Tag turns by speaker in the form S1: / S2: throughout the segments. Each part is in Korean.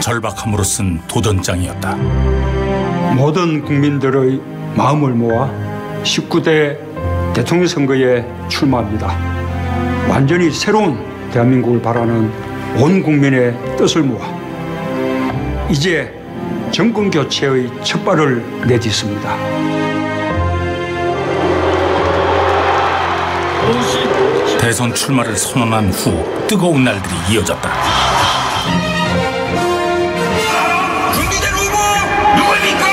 S1: 절박함으로 쓴 도전장이었다.
S2: 모든 국민들의 마음을 모아 19대 대통령 선거에 출마합니다. 완전히 새로운 대한민국을 바라는 온 국민의 뜻을 모아 이제 정권 교체의 첫 발을 내딛습니다.
S1: 대선 출마를 선언한 후 뜨거운 날들이 이어졌다.
S3: 준비된 후보 누구입니까?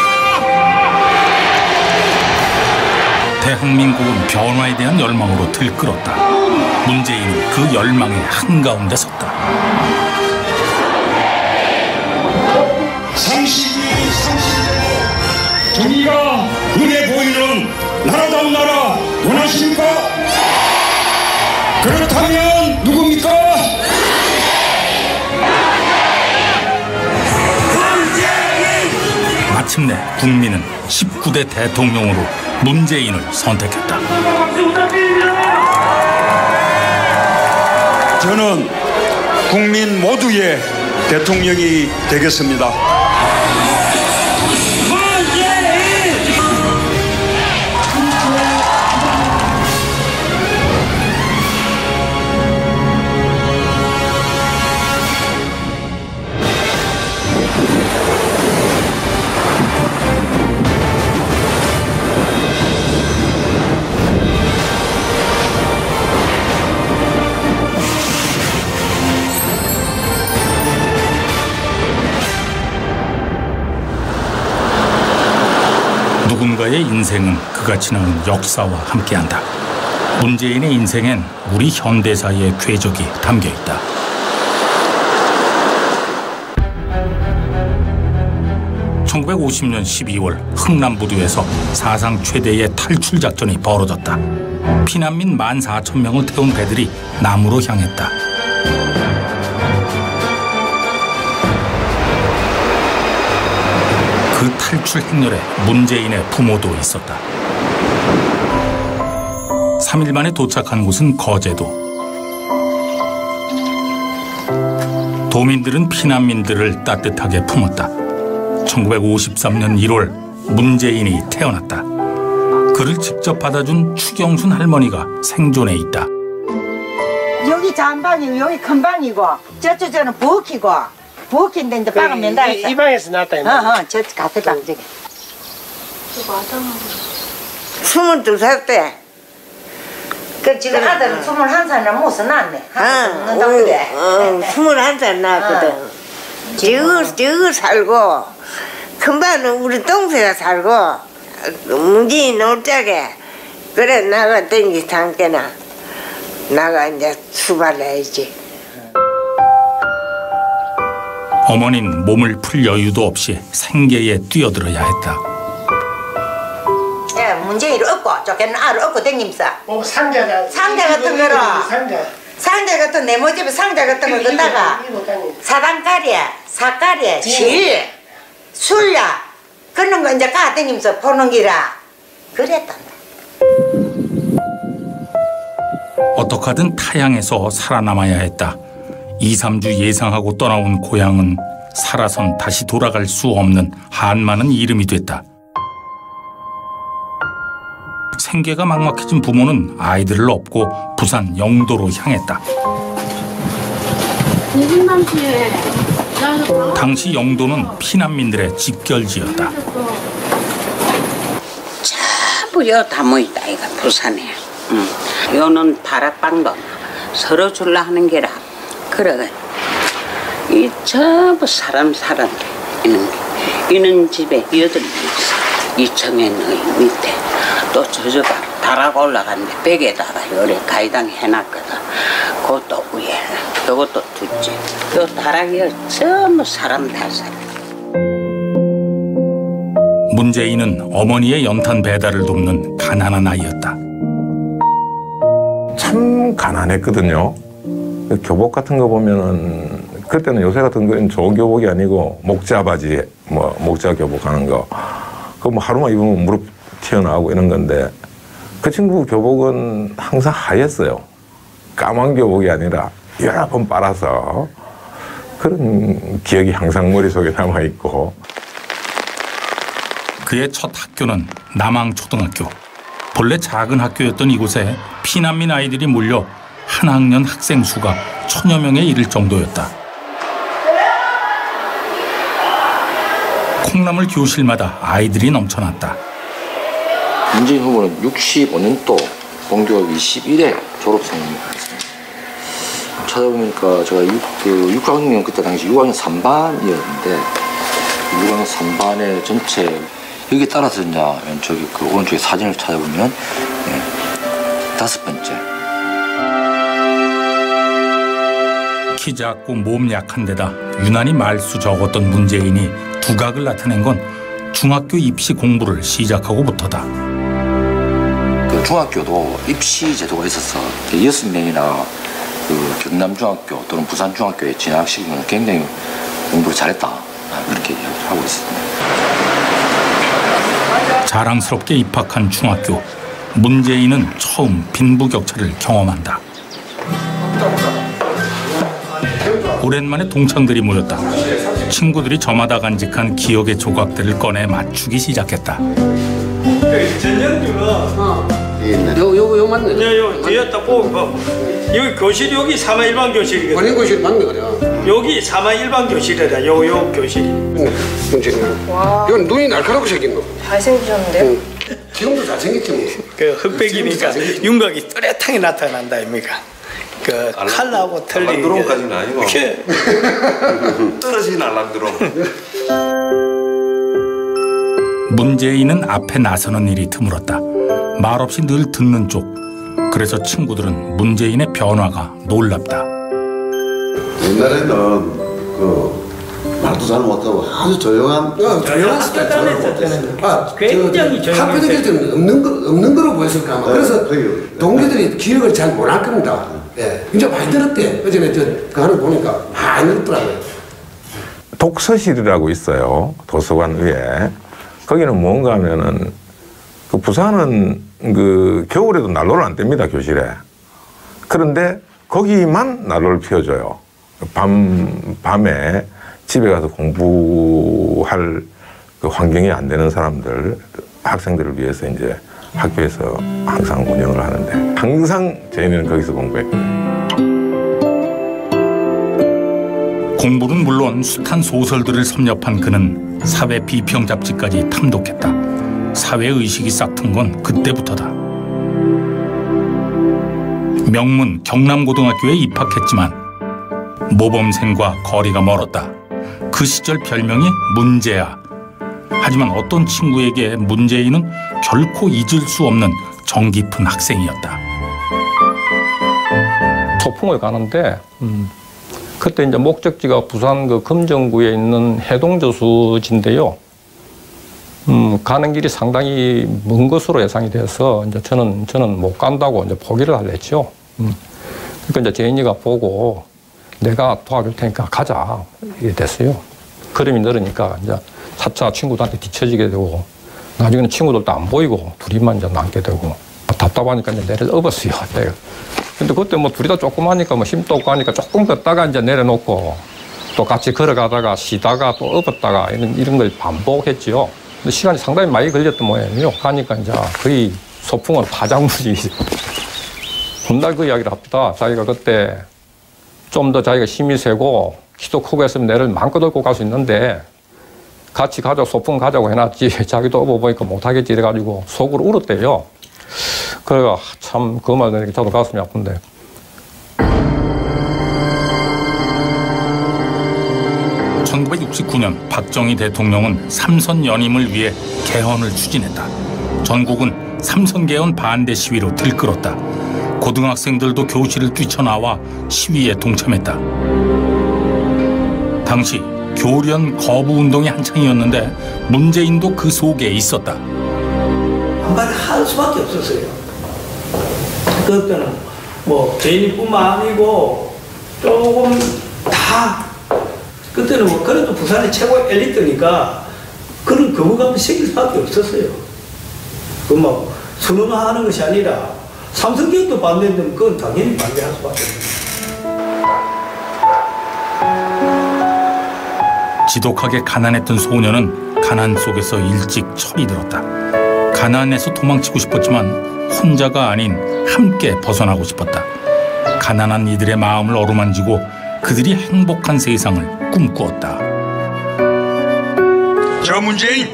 S1: 대한민국은 변화에 대한 열망으로 들끓었다. 문재인은 그 열망의 한가운데 섰다.
S3: 상식이 상식대로 정의가 눈에 보이는 나라다운 나라 원하십니까? 그렇다면 누굽니까?
S1: 마침내 국민은 19대 대통령으로 문재인을 선택했다.
S2: 저는 국민 모두의 대통령이 되겠습니다.
S1: 누군가의 인생은 그가 지나온 역사와 함께한다. 문재인의 인생엔 우리 현대사의 궤적이 담겨있다. (1950년 12월) 흥남부두에서 사상 최대의 탈출 작전이 벌어졌다. 피난민 14,000명을 태운 배들이 남으로 향했다. 그 탈출 행렬에 문재인의 부모도 있었다. 3일 만에 도착한 곳은 거제도. 도민들은 피난민들을 따뜻하게 품었다. 1953년 1월 문재인이 태어났다. 그를 직접 받아준 추경순 할머니가 생존해 있다.
S4: 여기 잔방이고 여기 큰 방이고 저는 부엌이고 부엌인데 이제 방은 맨날
S5: 이 방에서 났다.
S4: 저 같은 방 저기.
S6: 22살 때.
S4: 그 지금 아들은 21살이나 못서 낳았네.
S6: 21살 낳았거든. 저거 살고 큰방은 우리 동생이 살고 문재인 올 적에 그래 나가 땡기 당겨나 나가 이제 출발해야지.
S1: 어머니는 몸을 풀 여유도 없이 생계에 뛰어들어야 했다.
S4: 예, 문재인을 업고 저기는 알을 업고 댕김사. 상자 같은 거로. 상자 같은 네모집에 상자 같은 걸 넣다가 사단가리, 사가리, 실, 술야 그런 거 이제 가 댕김서 보는 기라 그랬단다.
S1: 어떡하든 타향에서 살아남아야 했다. 2, 3주 예상하고 떠나온 고향은 살아선 다시 돌아갈 수 없는 한많은 이름이 됐다. 생계가 막막해진 부모는 아이들을 업고 부산 영도로 향했다. 당시 영도는 피난민들의 집결지였다.
S6: 전부 다 모였다 이가 부산에. 요는 다락방도 서로 줄라 하는 게라. 그래, 이 전부 사람 이는 집에 8명 있어. 이 정해의 밑에 또 저저 다락 올라갔는데 벽에다가 요래 가이당 해놨거든. 그것도 위에, 요것도 둘째. 요 다락이 전부 사람 다 살아.
S1: 문재인은 어머니의 연탄 배달을 돕는 가난한 아이였다.
S7: 참 가난했거든요. 교복 같은 거 보면은 그때는 요새 같은 건 좋은 교복이 아니고 목자 바지, 뭐 목자 교복 하는 거, 그거 뭐 하루만 입으면 무릎 튀어나오고 이런 건데 그 친구 교복은 항상 하였어요. 까만 교복이 아니라 여러 번 빨아서 그런 기억이 항상 머릿속에 남아있고.
S1: 그의 첫 학교는 남항초등학교. 본래 작은 학교였던 이곳에 피난민 아이들이 몰려 한 학년 학생 수가 1000여 명에 이를 정도였다. 콩나물 교실마다 아이들이 넘쳐났다.
S5: 문재인 후보는 65년도 본교육 21회 졸업생입니다. 찾아보니까 제가 6학년 그때 당시 6학년 3반이었는데 6학년 3반의 전체 여기에 따라서 이제 저기 그 오른쪽에 사진을 찾아보면 5번째.
S1: 키 작고 몸 약한 데다 유난히 말수 적었던 문재인이 두각을 나타낸 건 중학교 입시 공부를 시작하고부터다.
S5: 그 중학교도 입시 제도가 있어서 6명이나 그 경남중학교 또는 부산중학교에 진학시키면 굉장히 공부를 잘했다. 그렇게 이야기를 하고 있습니다.
S1: 자랑스럽게 입학한 중학교. 문재인은 처음 빈부격차를 경험한다. 오랜만에 동창들이 모였다. 친구들이 저마다 간직한 기억의 조각들을 꺼내 맞추기 시작했다.
S3: 전형주는
S8: 요 맞네.
S3: 요 뒤에 딱 보고 여기 교실 여기 3화 일반 교실이거든.
S8: 원인 교실 맞네 그래.
S3: 여기 3화 일반 교실이라 요 교실이.
S8: 문재인. 이건 눈이 날카롭게 생긴 거.
S9: 잘생기셨는데요?
S8: 지금도 잘생겼지 뭐.
S3: 그 흑백이니까 윤곽이 뚜렷하게 나타난다 아닙니까? 그 칼라하고 틀린.
S10: 알랑드롱까지는 아니고. 떨어진 알랑드롱.
S1: 문재인은 앞에 나서는 일이 드물었다. 말없이 늘 듣는 쪽. 그래서 친구들은 문재인의 변화가 놀랍다.
S10: 옛날에는 그 말도 잘 못하고 아주 조용한
S3: 스타일 잘 못했어요. 굉장히 조용한
S8: 학교들 때는 없는 거로 보였을 거야. 그래서 동기들이 기억을 잘 못할 겁니다. 예, 이제 많이 들었대. 어제는 그 하는 거 보니까 많이 들었더라고요.
S7: 독서실이라고 있어요. 도서관 위에. 거기는 뭔가 하면은 그 부산은 그 겨울에도 난로를 안 뗍니다, 교실에. 그런데 거기만 난로를 피워줘요. 밤에 집에 가서 공부할 그 환경이 안 되는 사람들, 학생들을 위해서 이제 학교에서 항상 운영을 하는데 항상 저희는 거기서 공부했거든요.
S1: 공부는 물론 숱한 소설들을 섭렵한 그는 사회 비평 잡지까지 탐독했다. 사회의식이 싹튼 건 그때부터다. 명문 경남고등학교에 입학했지만 모범생과 거리가 멀었다. 그 시절 별명이 문재야. 하지만 어떤 친구에게 문재인은 결코 잊을 수 없는 정 깊은 학생이었다.
S11: 소풍을 가는데 그때 이제 목적지가 부산 그 금정구에 있는 해동저수지인데요. 가는 길이 상당히 먼 것으로 예상이 돼서 이제 저는 못 간다고 이제 포기를 하랬죠. 그러니까 이제 제인이가 보고 내가 도와줄 테니까 가자 이게 됐어요. 걸음이 늘으니까 이제 차차 친구들한테 뒤처지게 되고 나중에는 친구들도 안 보이고 둘이만 이제 남게 되고 답답하니까 이제 내려 업었어요. 근데 그때 뭐 둘이 다 조그마니까 뭐 힘도 없고 하니까 조금 걷다가 이제 내려놓고 또 같이 걸어가다가 쉬다가 또 업었다가 이런 걸 반복했지요. 근데 시간이 상당히 많이 걸렸던 모양이에요. 가니까 이제 거의 소풍은 파장무지. 훗날 그 이야기를 합니다. 자기가 그때 좀 더 자기가 힘이 세고 키도 크고 했으면 내를 마음껏 업고 갈 수 있는데 같이 가자 소풍 가자고 해놨지 자기도 업어보니까 못하겠지 이래가지고 속으로 울었대요. 그래가 참 그 말 들으니까 저도 가슴이 아픈데.
S1: (1969년) 박정희 대통령은 삼선 연임을 위해 개헌을 추진했다. 전국은 삼선 개헌 반대 시위로 들끓었다. 고등학생들도 교실을 뛰쳐나와 시위에 동참했다. 당시 교련 거부 운동이 한창이었는데 문재인도 그 속에 있었다.
S3: 반발을 할 수밖에 없었어요. 그때는 뭐 제인이뿐만 아니고 조금 다 그때는 뭐 그래도 부산의 최고 엘리트니까 그런 거부감이 생길 수밖에 없었어요. 그 뭐 선언하는 것이 아니라 삼성개헌도 반대했는데 그건 당연히 반대할 수밖에 없어요.
S1: 지독하게 가난했던 소녀는 가난 속에서 일찍 철이 들었다. 가난에서 도망치고 싶었지만 혼자가 아닌 함께 벗어나고 싶었다. 가난한 이들의 마음을 어루만지고 그들이 행복한 세상을 꿈꾸었다.
S2: 저 문재인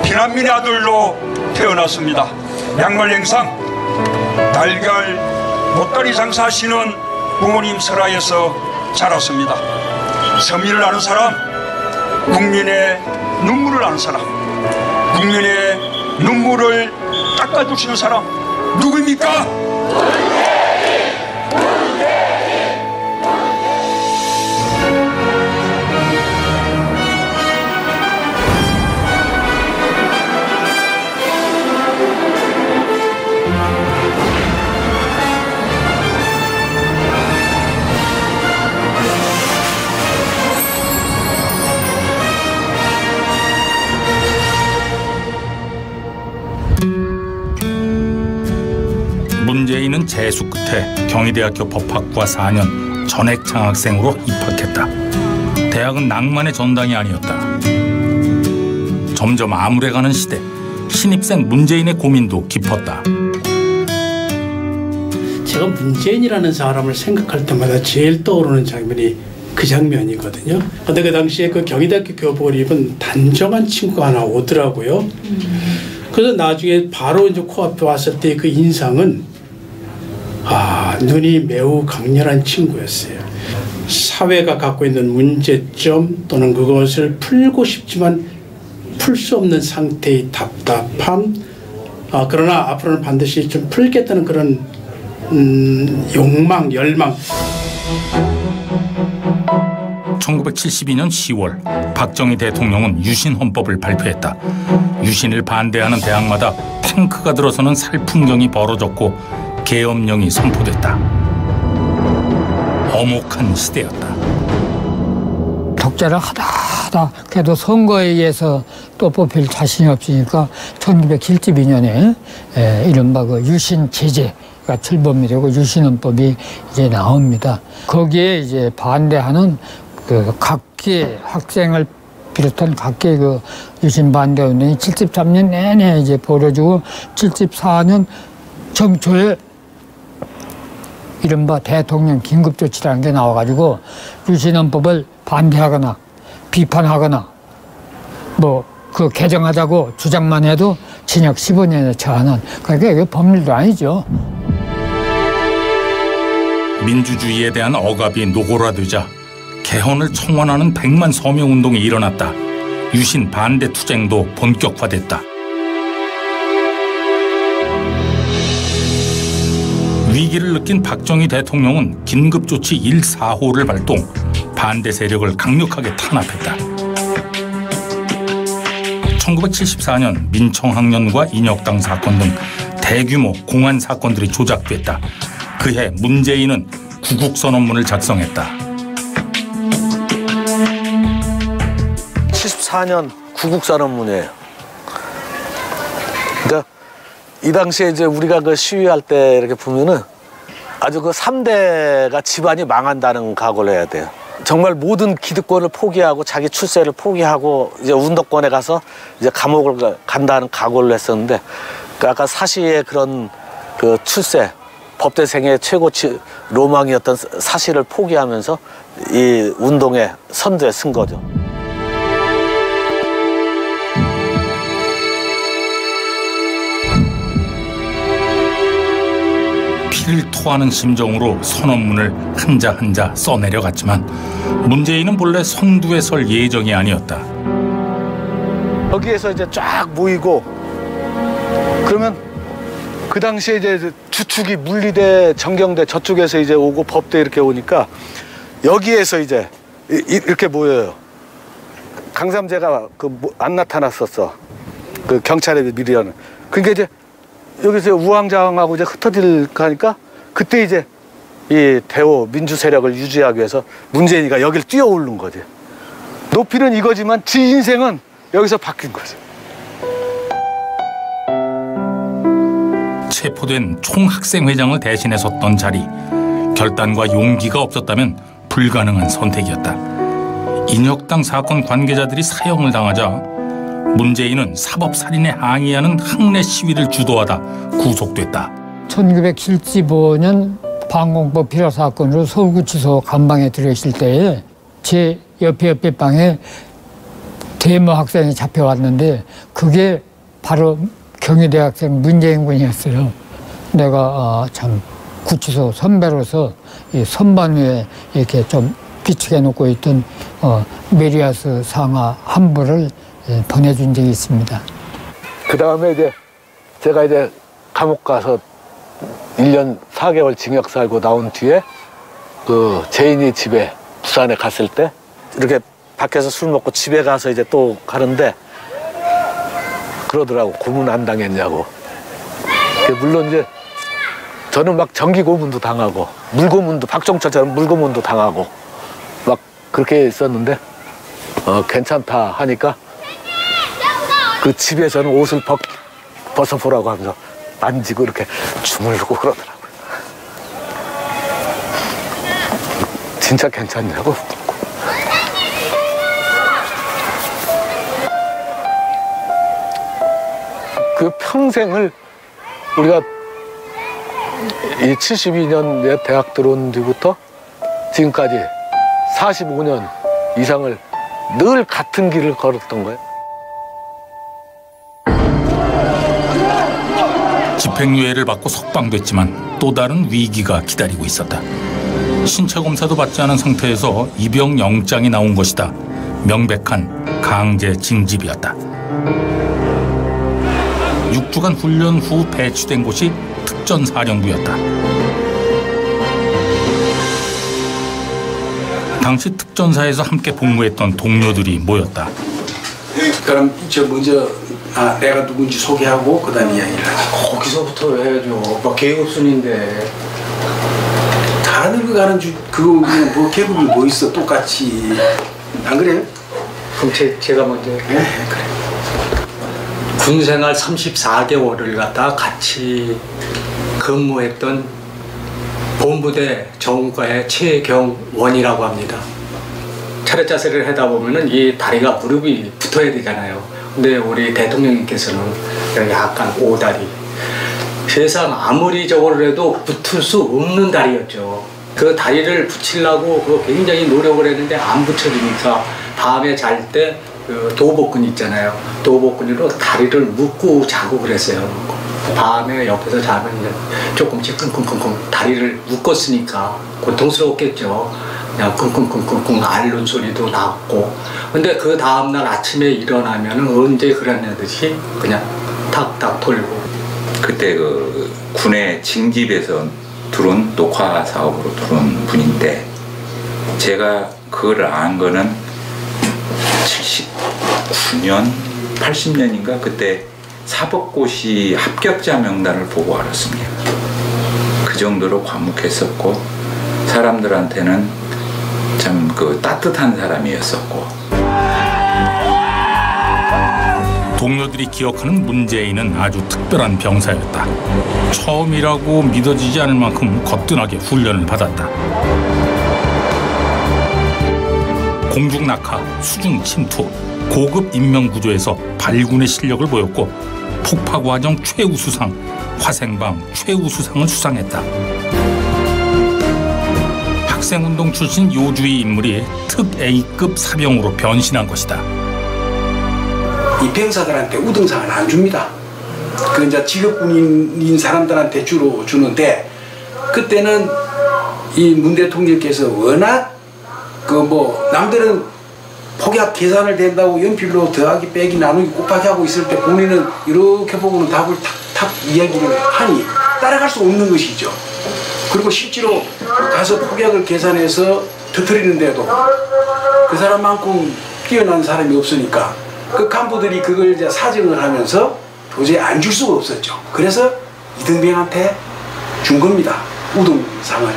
S2: 피난민의 아들로 태어났습니다. 양말 행상, 달걀, 보따리 장사하시는 부모님 설화에서 자랐습니다. 서민을 아는 사람, 국민의 눈물을 아는 사람, 국민의 눈물을 닦아주시는 사람 누구입니까?
S1: 문재인은 재수 끝에 경희대학교 법학과 4년 전액 장학생으로 입학했다. 대학은 낭만의 전당이 아니었다. 점점 암울해가는 시대, 신입생 문재인의 고민도 깊었다.
S3: 제가 문재인이라는 사람을 생각할 때마다 제일 떠오르는 장면이 그 장면이거든요. 근데 그 당시에 그 경희대학교 교복을 입은 단정한 친구가 하나 오더라고요. 그래서 나중에 바로 이제 코앞에 왔을 때 그 인상은 눈이 매우 강렬한 친구였어요. 사회가 갖고 있는 문제점 또는 그것을 풀고 싶지만 풀 수 없는 상태의 답답함, 그러나 앞으로는 반드시 좀 풀겠다는 그런 욕망, 열망.
S1: 1972년 10월 박정희 대통령은 유신헌법을 발표했다. 유신을 반대하는 대학마다 탱크가 들어서는 살풍경이 벌어졌고 계엄령이 선포됐다. 엄혹한 시대였다.
S9: 독재를 하다 그래도 선거에 의해서 또 뽑힐 자신이 없으니까 1972년에 이른바 그 유신 제재가 출범이 되고 유신헌법이 이제 나옵니다. 거기에 이제 반대하는 그 각계 학생을 비롯한 각계 그 유신 반대 운동이 73년 내내 이제 벌어지고 74년 정초에 이른바 대통령 긴급조치라는 게 나와가지고 유신헌법을 반대하거나 비판하거나 뭐 그 개정하자고 주장만 해도 징역 15년에 처하는, 그러니까 이게 법률도 아니죠.
S1: 민주주의에 대한 억압이 노골화되자 개헌을 청원하는 100만 서명운동이 일어났다. 유신 반대 투쟁도 본격화됐다. 위기를 느낀 박정희 대통령은 긴급조치 1.4호를 발동, 반대 세력을 강력하게 탄압했다. 1974년 민청학년과 인혁당 사건 등 대규모 공안 사건들이 조작됐다. 그해 문재인은 구국선언문을 작성했다.
S12: 74년 구국선언문이에요. 그러니까 이 당시에 이제 우리가 그 시위할 때 이렇게 보면은 아주 그 3대가 집안이 망한다는 각오를 해야 돼요. 정말 모든 기득권을 포기하고 자기 출세를 포기하고 이제 운동권에 가서 이제 감옥을 간다는 각오를 했었는데, 그 아까 사시의 그런 그 출세, 법대생의 최고 로망이었던 사시를 포기하면서 이 운동의 선두에 선 거죠.
S1: 피를 토하는 심정으로 선언문을 한자 한자 써내려갔지만 문재인은 본래 선두에 설 예정이 아니었다.
S12: 여기에서 이제 쫙 모이고 그러면 그 당시에 이제 주축이 물리대, 정경대 저쪽에서 이제 오고 법대 이렇게 오니까 여기에서 이제 이렇게 모여요. 강삼재가 안 나타났었어. 그 경찰에 미리하는. 그러니까 이제 여기서 우왕좌왕하고 이제 흩어질 가니까 그때 이제 이 대호 민주 세력을 유지하기 위해서 문재인이가 여기를 뛰어오른 거지. 높이는 이거지만 지 인생은 여기서 바뀐 거지.
S1: 체포된 총학생회장을 대신해 섰던 자리, 결단과 용기가 없었다면 불가능한 선택이었다. 인혁당 사건 관계자들이 사형을 당하자 문재인은 사법살인에 항의하는 항내 시위를 주도하다 구속됐다.
S9: 1975년 방공법 피라 사건으로 서울구치소 감방에 들어있을 때에 제 옆에 방에 대모 학생이 잡혀왔는데 그게 바로 경희대학생 문재인 군이었어요. 내가 참 구치소 선배로서 이 선반 위에 이렇게 좀 비축해 놓고 있던 메리아스 상하 한 부를 보내준 적이 있습니다.
S12: 그 다음에 이제 제가 이제 감옥 가서 1년 4개월 징역 살고 나온 뒤에 그 제인이 집에 부산에 갔을 때 이렇게 밖에서 술 먹고 집에 가서 이제 또 가는데 그러더라고. 고문 안 당했냐고. 물론 이제 저는 막 전기 고문도 당하고 물고문도 박종철처럼 물고문도 당하고 막 그렇게 있었는데 괜찮다 하니까 그 집에서는 옷을 벗어보라고 하면서 만지고 이렇게 주물르고 그러더라고요. 진짜 괜찮냐고. 그 평생을 우리가 이 72년에 대학 들어온 뒤부터 지금까지 45년 이상을 늘 같은 길을 걸었던 거예요.
S1: 집행유예를 받고 석방됐지만 또 다른 위기가 기다리고 있었다. 신체 검사도 받지 않은 상태에서 입영 영장이 나온 것이다. 명백한 강제 징집이었다. 6주간 훈련 후 배치된 곳이 특전사령부였다. 당시 특전사에서 함께 복무했던 동료들이 모였다.
S13: 그럼 저 먼저 내가 누군지 소개하고 그다음 이야기를 하지.
S3: 거기서부터 해야죠. 막 계급순인데.
S13: 다른 거 가는 그거 뭐 계급이 뭐 있어 똑같이. 안 그래요?
S3: 그럼 제가 먼저.
S13: 네 그래.
S3: 군생활 34개월을 갖다 같이 근무했던 본부대 정우과의 최경원이라고 합니다. 차렷 자세를 하다 보면은 이 다리가 무릎이 붙어야 되잖아요. 근데 우리 대통령님께서는 약간 오다리. 세상 아무리 저거를 해도 붙을 수 없는 다리였죠. 그 다리를 붙이려고 굉장히 노력을 했는데 안 붙여지니까 밤에 잘 때 그 도복근 있잖아요. 도복근으로 다리를 묶고 자고 그랬어요. 밤에 옆에서 자면 이제 조금씩 끙끙끙끙 다리를 묶었으니까 고통스러웠겠죠. 그냥 끙끙끙끙 앓는 소리도 났고. 근데 그 다음날 아침에 일어나면 언제 그랬냐듯이 그냥 탁탁 돌고.
S14: 그때 그 군의 징집에서 들어온 녹화 사업으로 들어온 분인데 제가 그걸 안 거는 79년, 80년인가 그때 사법고시 합격자 명단을 보고 알았습니다. 그 정도로 과묵했었고 사람들한테는 참 그 따뜻한 사람이었었고.
S1: 동료들이 기억하는 문재인은 아주 특별한 병사였다. 처음이라고 믿어지지 않을 만큼 거뜬하게 훈련을 받았다. 공중 낙하, 수중 침투, 고급 인명 구조에서 발군의 실력을 보였고 폭파 과정 최우수상, 화생방 최우수상을 수상했다. 학생운동 출신 요주의 인물이 특 A급 사병으로 변신한 것이다.
S13: 입행사들한테 우등상을 안 줍니다. 그 이제 직업군인 사람들한테 주로 주는데 그때는 이 문 대통령께서 워낙 남들은 폭약 계산을 된다고 연필로 더하기 빼기 나누기 곱하기 하고 있을 때 본인은 이렇게 보고는 답을 탁탁 이야기를 하니 따라갈 수 없는 것이죠. 그리고 실제로 가서 폭약을 계산해서 터뜨리는데도 그 사람만큼 뛰어난 사람이 없으니까 그 간부들이 그걸 이제 사정을 하면서 도저히 안 줄 수가 없었죠. 그래서 이등병한테 준 겁니다. 우등상을.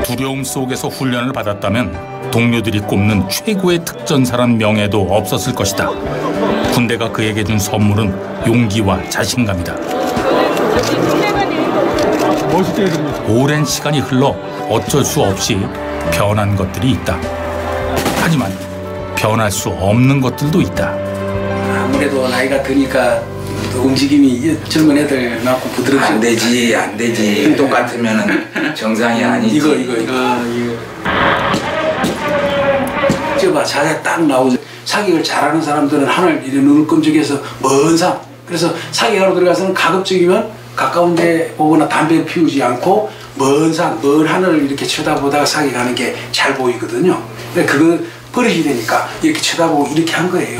S1: 두려움 속에서 훈련을 받았다면 동료들이 꼽는 최고의 특전사란 명예도 없었을 것이다. 군대가 그에게 준 선물은 용기와 자신감이다. 오랜 시간이 흘러 어쩔 수 없이 변한 것들이 있다. 하지만 변할 수 없는 것들도 있다.
S13: 아무래도 나이가 드니까 움직임이 젊은 애들만큼 부드럽지
S14: 안 되지. 똑같으면 정상이 아니지.
S13: 이거. 저봐 자세 딱 나오죠. 사격을 잘하는 사람들은 하늘 이렇게 눈을 끔찍해서 먼 산. 그래서 사격하러 들어가서는 가급적이면 가까운 데 보거나 담배를 피우지 않고 먼 산, 먼 하늘을 이렇게 쳐다보다가 사격하는 게 잘 보이거든요. 근데 그거 버릇이 되니까 이렇게 쳐다보고 이렇게 한 거예요.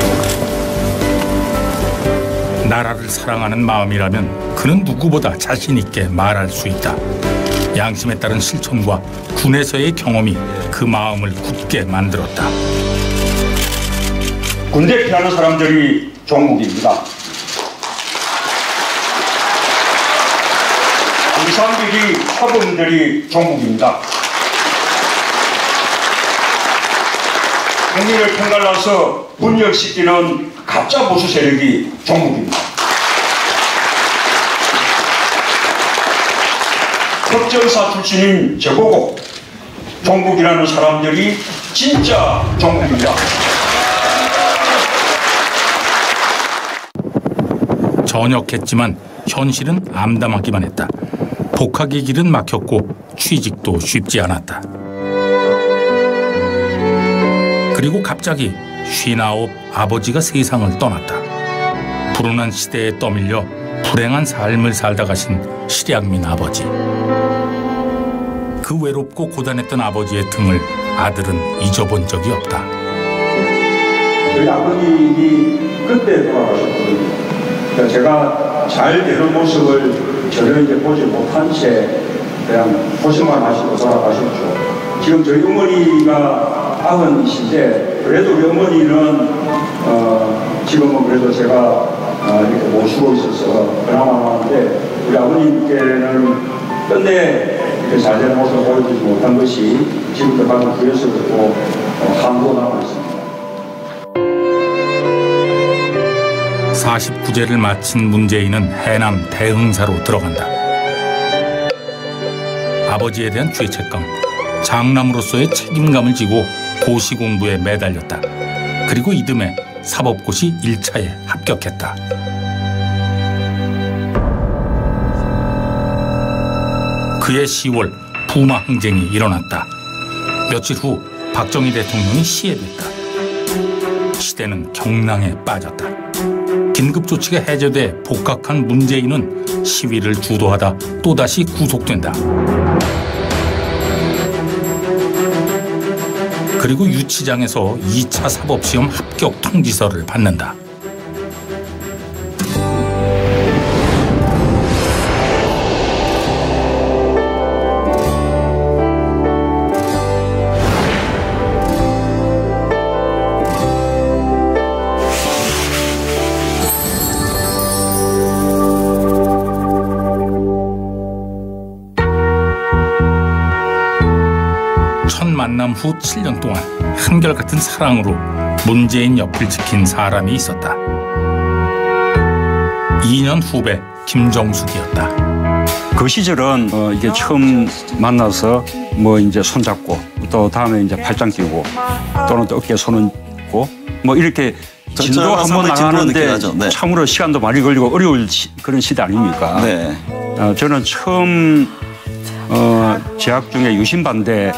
S1: 나라를 사랑하는 마음이라면 그는 누구보다 자신 있게 말할 수 있다. 양심에 따른 실천과 군에서의 경험이 그 마음을 굳게 만들었다.
S2: 군대 피하는 사람들이 종목입니다. 공산비리 사범들이 종목입니다. 국민을 편갈라서 분열시키는 가짜 보수 세력이 종목입니다. 특전사 출신인 저보고 종목이라는 사람들이 진짜 종목입니다.
S1: 전역했지만 현실은 암담하기만 했다. 복학의 길은 막혔고 취직도 쉽지 않았다. 그리고 갑자기 59 아버지가 세상을 떠났다. 불운한 시대에 떠밀려 불행한 삶을 살다 가신 실향민 아버지. 그 외롭고 고단했던 아버지의 등을 아들은 잊어본 적이 없다.
S2: 저희 아버님이 그때 돌아가셨거든요. 그러니까 제가 잘 되는 모습을 전혀 이제 보지 못한 채 그냥 고생만 하시고 돌아가셨죠. 지금 저희 어머니가 90이신데 그래도 우리 어머니는 지금은 그래도 제가 이렇게 모시고 있어서 그나마 하는데 우리 아버님께는 끝내 이렇게 잘 되는 모습을 보여주지 못한 것이 지금도 가장 후회스럽고 한도 남아 있습니다.
S1: 49제를 마친 문재인은 해남 대흥사로 들어간다. 아버지에 대한 죄책감, 장남으로서의 책임감을 지고 고시 공부에 매달렸다. 그리고 이듬해 사법고시 1차에 합격했다. 그해 10월 부마 항쟁이 일어났다. 며칠 후 박정희 대통령이 시해됐다. 시대는 경랑에 빠졌다. 긴급조치가 해제돼 복학한 문재인은 시위를 주도하다 또다시 구속된다. 그리고 유치장에서 2차 사법시험 합격 통지서를 받는다. 만남 후 7년 동안 한결같은 사랑으로 문재인 옆을 지킨 사람이 있었다. 2년 후배 김정숙이었다.
S15: 그 시절은 이게 처음 만나서 뭐 이제 손잡고 또 다음에 이제 팔짱 끼고 또는 또 어깨에 손을 얹고 뭐 이렇게 진도 한번 나가는데 네. 참으로 시간도 많이 걸리고 어려울 그런 시대 아닙니까? 네. 저는 처음 재학 중에 유신 반대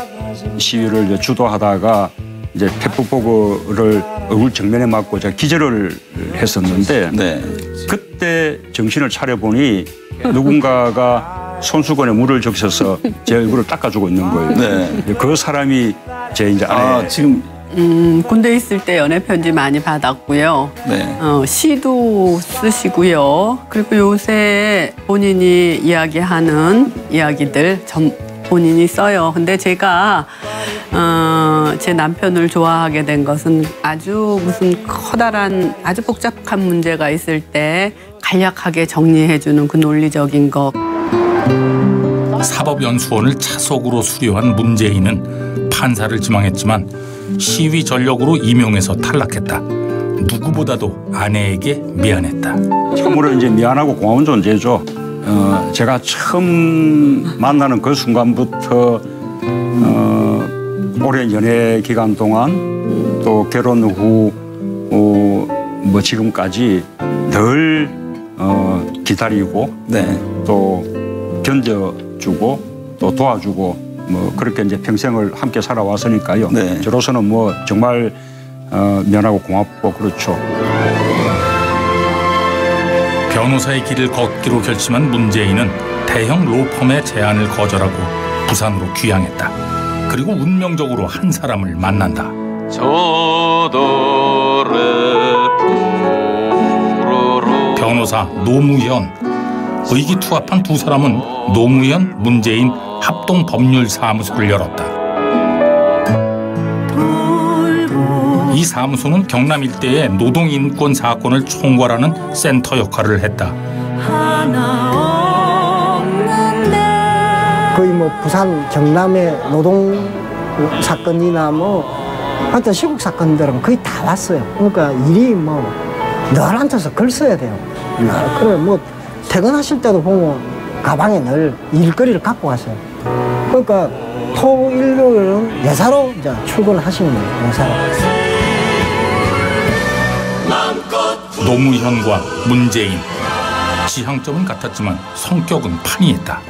S15: 시위를 주도하다가 이제 페프버그를 얼굴 정면에 맞고 제가 기절을 했었는데 네. 그때 정신을 차려보니 누군가가 손수건에 물을 적셔서 제 얼굴을 닦아주고 있는 거예요. 네. 그 사람이 제 이제 아내.
S16: 지금 군대에 있을 때 연애 편지 많이 받았고요. 네. 시도 쓰시고요. 그리고 요새 본인이 이야기하는 이야기들 본인이 써요. 근데 제가 제 남편을 좋아하게 된 것은 아주 무슨 커다란 아주 복잡한 문제가 있을 때 간략하게 정리해주는 그 논리적인 것.
S1: 사법연수원을 차석으로 수료한 문재인은 판사를 지망했지만 시위 전력으로 임용해서 탈락했다. 누구보다도 아내에게 미안했다.
S15: 참으로 이제 미안하고 고마운 존재죠. 제가 처음 만나는 그 순간부터 오랜 연애 기간 동안 또 결혼 후 뭐 지금까지 늘 기다리고 또 견뎌주고 또 도와주고 뭐 그렇게 이제 평생을 함께 살아왔으니까요. 저로서는 뭐 정말 미안하고 고맙고 그렇죠.
S1: 변호사의 길을 걷기로 결심한 문재인은 대형 로펌의 제안을 거절하고 부산으로 귀향했다. 그리고 운명적으로 한 사람을 만난다. 변호사 노무현. 의기투합한 두 사람은 노무현, 문재인 합동법률사무소를 열었다. 이 사무소는 경남 일대의 노동인권 사건을 총괄하는 센터 역할을 했다.
S17: 거의 뭐 부산, 경남의 노동 사건이나 뭐 하여튼 시국 사건들은 거의 다 왔어요. 그러니까 일이 뭐 늘 앉아서 글 써야 돼요. 그래 뭐 퇴근하실 때도 보면 가방에 늘 일거리를 갖고 가세요. 그러니까 토, 일요일은 예사로 이제 출근을 하시는 거예요. 예사로.
S1: 노무현과 문재인. 지향점은 같았지만 성격은 판이했다.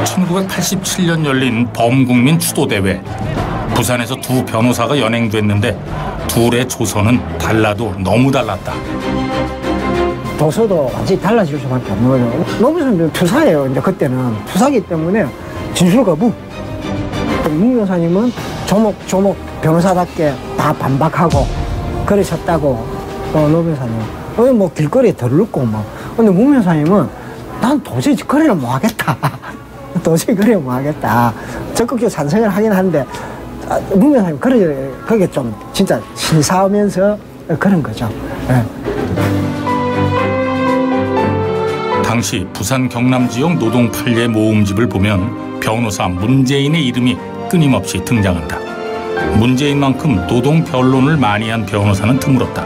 S1: 1987년 열린 범국민 추도대회. 부산에서 두 변호사가 연행됐는데 둘의 조선은 달라도 너무 달랐다.
S17: 도서도 완전히 달라질 수밖에 없는 거죠. 노무현은 투사예요. 이제 그때는 투사기 때문에 진술 거부. 문 여사님은 조목조목 변호사답게 다 반박하고 그러셨다고 노 여사님. 뭐 길거리에 덜렀고 뭐. 근데 문 여사님은 난 도저히 거래를 못 하겠다. 도저히 거래를 못 하겠다. 적극적으로 찬성을 하긴 하는데 문 여사님 그게 좀 진짜 신사하면서 그런 거죠. 네.
S1: 당시 부산 경남 지역 노동 판례 모음집을 보면 변호사 문재인의 이름이 끊임없이 등장한다. 문재인만큼 노동 변론을 많이 한 변호사는 드물었다.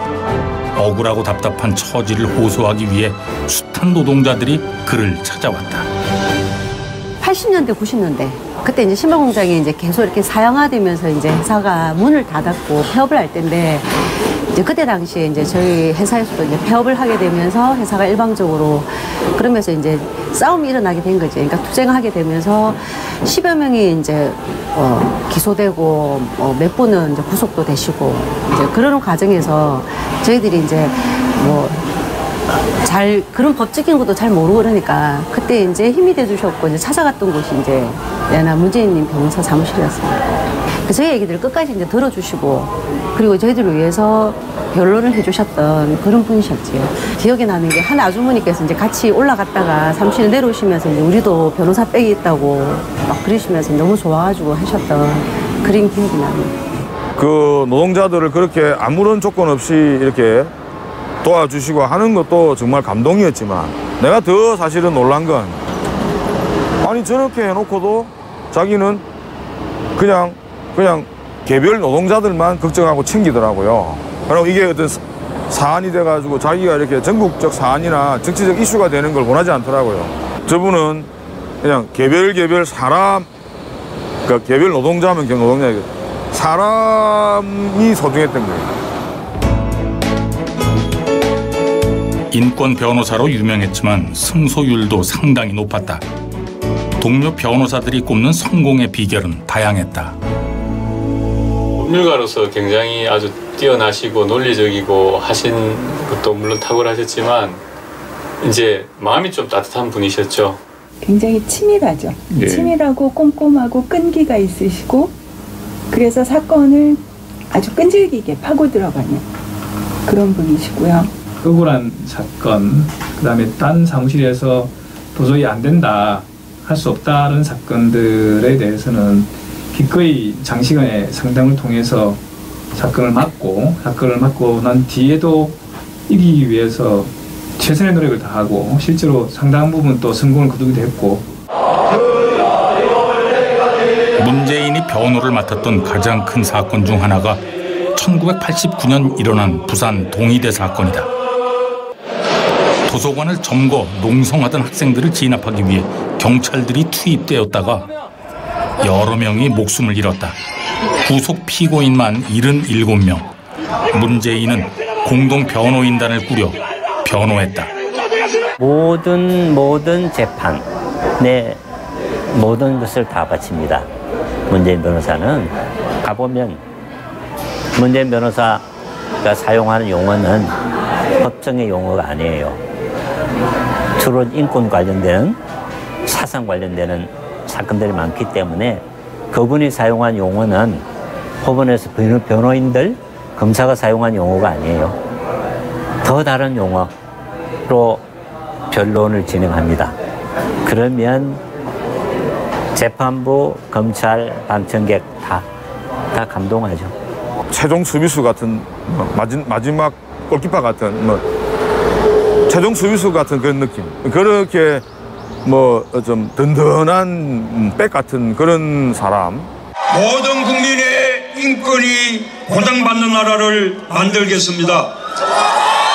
S1: 억울하고 답답한 처지를 호소하기 위해 숱한 노동자들이 그를 찾아왔다.
S18: 80년대, 90년대 그때 이제 신발공장이 이제 계속 이렇게 사양화되면서 이제 회사가 문을 닫았고 폐업을 할 때인데 이제 그때 당시에 이제 저희 회사에서도 이제 폐업을 하게 되면서 회사가 일방적으로 그러면서 이제 싸움이 일어나게 된 거죠. 그러니까 투쟁을 하게 되면서 10여 명이 이제 기소되고 몇 분은 이제 구속도 되시고 이제 그러는 과정에서 저희들이 이제 뭐 그런 법적인 것도 잘 모르고 그러니까 그때 이제 힘이 돼주셨고 이제 찾아갔던 곳이 이제 문재인님 변호사 사무실이었습니다. 저희 얘기들을 끝까지 이제 들어주시고 그리고 저희들을 위해서 변론을 해주셨던 그런 분이셨지요. 기억에 나는 게 한 아주머니께서 이제 같이 올라갔다가 사무실에 내려오시면서 이제 우리도 변호사 백이 있다고 막 그러시면서 너무 좋아가지고 하셨던 그런 기억이 납니다.
S7: 그 노동자들을 그렇게 아무런 조건 없이 이렇게 도와주시고 하는 것도 정말 감동이었지만 내가 더 사실은 놀란 건 아니 저렇게 해놓고도 자기는 그냥 개별 노동자들만 걱정하고 챙기더라고요. 그리고 이게 어떤 사안이 돼가지고 자기가 이렇게 전국적 사안이나 정치적 이슈가 되는 걸 원하지 않더라고요. 저분은 그냥 개별 사람, 그러니까 개별 노동자면 노동자에게 사람이 소중했던 거예요.
S1: 인권 변호사로 유명했지만 승소율도 상당히 높았다. 동료 변호사들이 꼽는 성공의 비결은 다양했다.
S19: 법률가로서 굉장히 아주 뛰어나시고 논리적이고 하신 것도 물론 탁월하셨지만 이제 마음이 좀 따뜻한 분이셨죠.
S20: 굉장히 치밀하죠. 네. 치밀하고 꼼꼼하고 끈기가 있으시고 그래서 사건을 아주 끈질기게 파고 들어가는 그런 분이시고요.
S21: 억울한 사건, 그다음에 딴 사무실에서 도저히 안 된다, 할 수 없다는 사건들에 대해서는 기꺼이 장시간의 상담을 통해서 사건을 막고 난 뒤에도 이기기 위해서 최선의 노력을 다하고 실제로 상당 부분 또 성공을 거두기도 했고.
S1: 문재인이 변호를 맡았던 가장 큰 사건 중 하나가 1989년 일어난 부산 동의대 사건이다. 도서관을 점거, 농성하던 학생들을 진압하기 위해 경찰들이 투입되었다가 여러 명이 목숨을 잃었다. 구속 피고인만 77명. 문재인은 공동 변호인단을 꾸려 변호했다.
S4: 모든 재판의 모든 것을 다 바칩니다. 문재인 변호사는 가보면 문재인 변호사가 사용하는 용어는 법정의 용어가 아니에요. 주로 인권 관련되는 사상 관련되는 사건들이 많기 때문에 그분이 사용한 용어는 법원에서 변호인들, 검사가 사용한 용어가 아니에요. 더 다른 용어로 변론을 진행합니다. 그러면 재판부, 검찰, 방청객 다 감동하죠.
S7: 최종 수비수 같은 마지막 골키퍼 같은 최종 수비수 같은 그런 느낌. 그렇게 좀 든든한 백 같은 그런 사람.
S2: 모든 국민의 인권이 보장받는 나라를 만들겠습니다.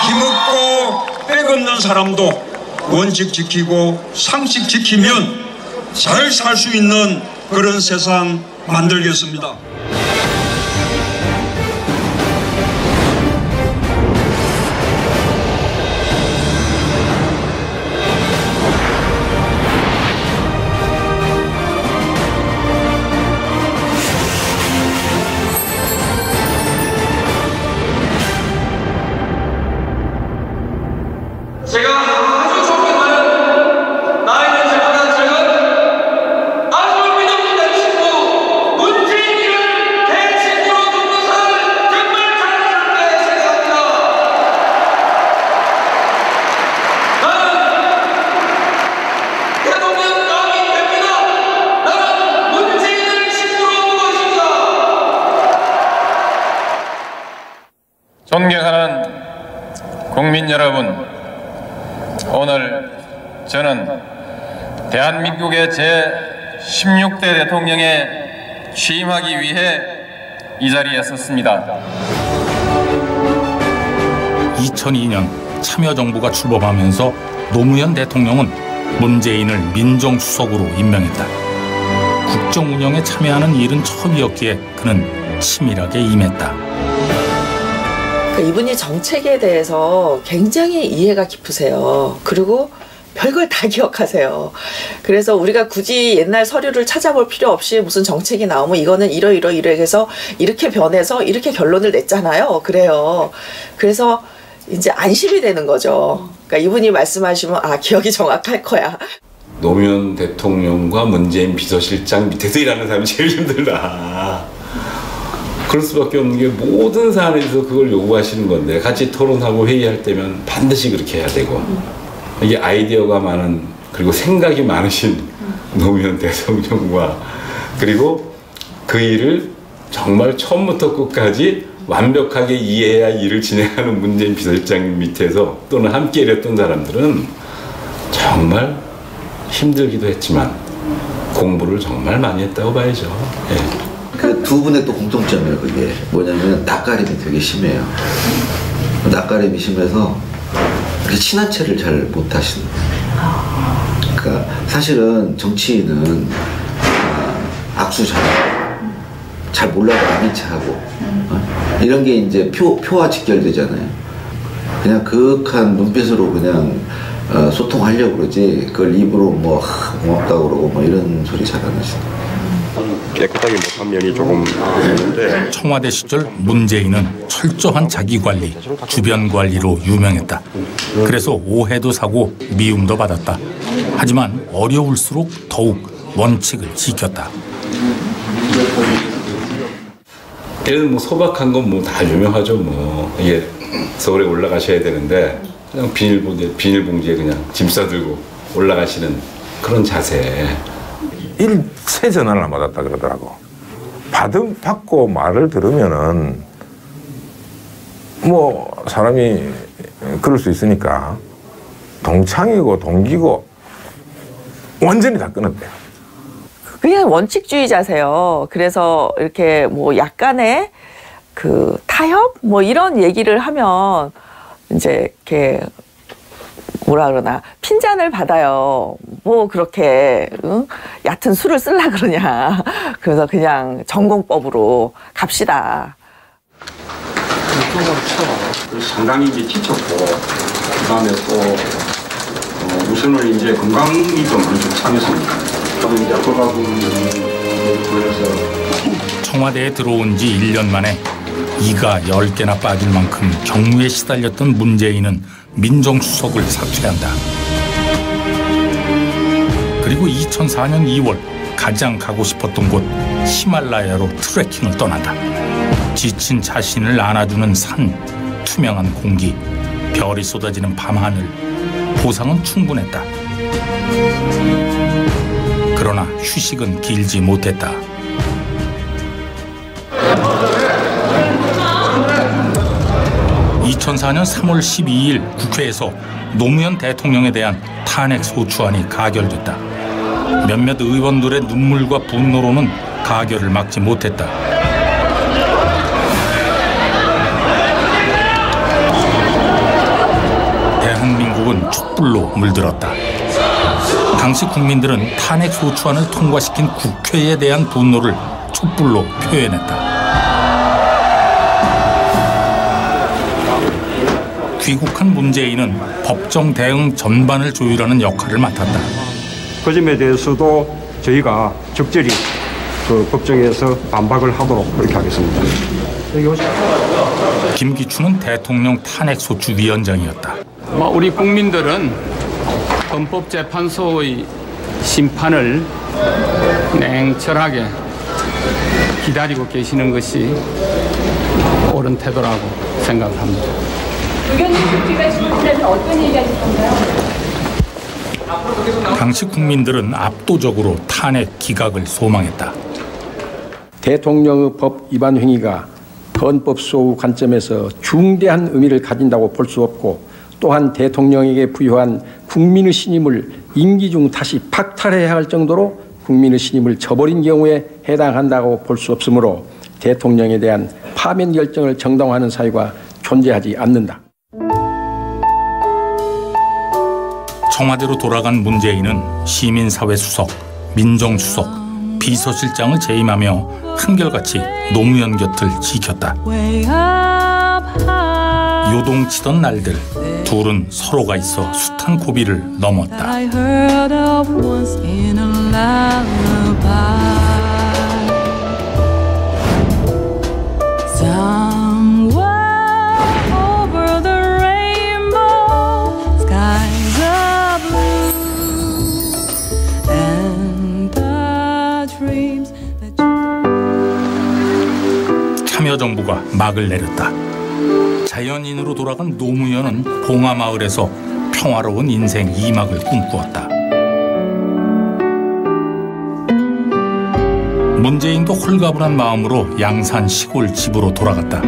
S2: 힘없고 백 없는 사람도 원칙 지키고 상식 지키면 잘 살 수 있는 그런 세상 만들겠습니다.
S22: 존경하는 국민 여러분, 오늘 저는 대한민국의 제16대 대통령에 취임하기 위해 이 자리에 섰습니다.
S1: 2002년 참여정부가 출범하면서 노무현 대통령은 문재인을 민정수석으로 임명했다. 국정 운영에 참여하는 일은 처음이었기에 그는 치밀하게 임했다.
S23: 이분이 정책에 대해서 굉장히 이해가 깊으세요. 그리고 별걸 다 기억하세요. 그래서 우리가 굳이 옛날 서류를 찾아볼 필요 없이 무슨 정책이 나오면 이거는 이러해서 이렇게 변해서 이렇게 결론을 냈잖아요. 그래요. 그래서 이제 안심이 되는 거죠. 그러니까 이분이 말씀하시면 기억이 정확할 거야.
S24: 노무현 대통령과 문재인 비서실장 밑에서 일하는 사람이 제일 힘들다. 그럴 수밖에 없는 게 모든 사안에서 그걸 요구하시는 건데 같이 토론하고 회의할 때면 반드시 그렇게 해야 되고 이게 아이디어가 많은 그리고 생각이 많으신 노무현 대통령과 그리고 그 일을 정말 처음부터 끝까지 완벽하게 이해해야 일을 진행하는 문재인 비서실장 밑에서 또는 함께 일했던 사람들은 정말 힘들기도 했지만 공부를 정말 많이 했다고 봐야죠. 예.
S10: 그 두 분의 또 공통점이에요. 그게 뭐냐면 낯가림이 되게 심해요. 낯가림이 심해서 그렇게 친한 체를 잘 못하시는. 그러니까 사실은 정치인은 악수 잘 몰라도 아닌 체하고 이런 게 이제 표와 직결되잖아요. 그냥 그윽한 눈빛으로 그냥 소통하려고 그러지 그걸 입으로 뭐 고맙다고 그러고 뭐 이런 소리 잘 안 하시죠.
S25: 깨끗하게 못한 면이 조금 있는데
S1: 청와대 시절 문재인은 철저한 자기관리, 주변 관리로 유명했다. 그래서 오해도 사고 미움도 받았다. 하지만 어려울수록 더욱 원칙을 지켰다.
S24: 얘는 뭐 소박한 건 뭐 다 유명하죠. 뭐 이게 서울에 올라가셔야 되는데 그냥 비닐봉지에 그냥 짐 싸들고 올라가시는 그런 자세.
S7: 일체 전화를 안 받았다 그러더라고. 받고 말을 들으면은 뭐 사람이 그럴 수 있으니까 동창이고 동기고 완전히 다 끊었대요.
S23: 그냥 원칙주의자세요. 그래서 이렇게 뭐 약간의 그 타협 뭐 이런 얘기를 하면 이제 이렇게 뭐라 그러나 핀잔을 받아요. 뭐 그렇게 얕은 술을 쓰려 그러냐. 그래서 그냥 전공법으로 갑시다.
S2: 상당히 이제 지쳤고 그다음에 또 우선은 이제 건강이 좀 많이 좀 상했습니다. 저는 이제 허가분을 보여서
S1: 청와대에 들어온 지 1년 만에 이가 10개나 빠질 만큼 경무에 시달렸던 문재인은 민정수석을 사퇴한다. 그리고 2004년 2월 가장 가고 싶었던 곳 히말라야로 트레킹을 떠난다. 지친 자신을 안아주는 산, 투명한 공기, 별이 쏟아지는 밤하늘, 보상은 충분했다. 그러나 휴식은 길지 못했다. 2004년 3월 12일 국회에서 노무현 대통령에 대한 탄핵 소추안이 가결됐다. 몇몇 의원들의 눈물과 분노로는 가결을 막지 못했다. 대한민국은 촛불로 물들었다. 당시 국민들은 탄핵 소추안을 통과시킨 국회에 대한 분노를 촛불로 표현했다. 귀국한 문재인은 법정 대응 전반을 조율하는 역할을 맡았다.
S2: 그 점에 대해서도 저희가 적절히 그 법정에서 반박을 하도록 그렇게 하겠습니다.
S1: 김기춘은 대통령 탄핵소추위원장이었다.
S5: 우리 국민들은 헌법재판소의 심판을 냉철하게 기다리고 계시는 것이 옳은 태도라고 생각을 합니다.
S6: 의견님 국회가 지금까지 어떤 얘기 하실 건가요?
S1: 당시 국민들은 압도적으로 탄핵 기각을 소망했다.
S8: 대통령의 법 위반 행위가 헌법 소우 관점에서 중대한 의미를 가진다고 볼 수 없고 또한 대통령에게 부여한 국민의 신임을 임기 중 다시 박탈해야 할 정도로 국민의 신임을 저버린 경우에 해당한다고 볼 수 없으므로 대통령에 대한 파면 결정을 정당화하는 사유가 존재하지 않는다.
S1: 청와대로 돌아간 문재인은 시민사회 수석, 민정수석, 비서실장을 재임하며 한결같이 노무현 곁을 지켰다. 요동치던 날들, 둘은 서로가 있어 숱한 고비를 넘었다. 참여정부가 막을 내렸다. 자연인으로 돌아간 노무현은 봉하마을에서 평화로운 인생 2막을 꿈꾸었다. 문재인도 홀가분한 마음으로 양산 시골 집으로 돌아갔다.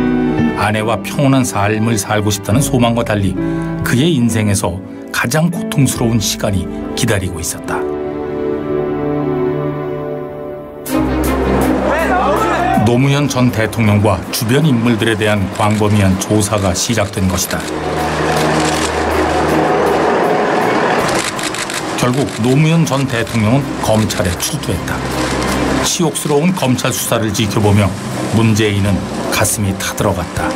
S1: 아내와 평온한 삶을 살고 싶다는 소망과 달리 그의 인생에서 가장 고통스러운 시간이 기다리고 있었다. 노무현 전 대통령과 주변 인물들에 대한 광범위한 조사가 시작된 것이다. 결국 노무현 전 대통령은 검찰에 출두했다. 치욕스러운 검찰 수사를 지켜보며 문재인은 가슴이 타들어갔다.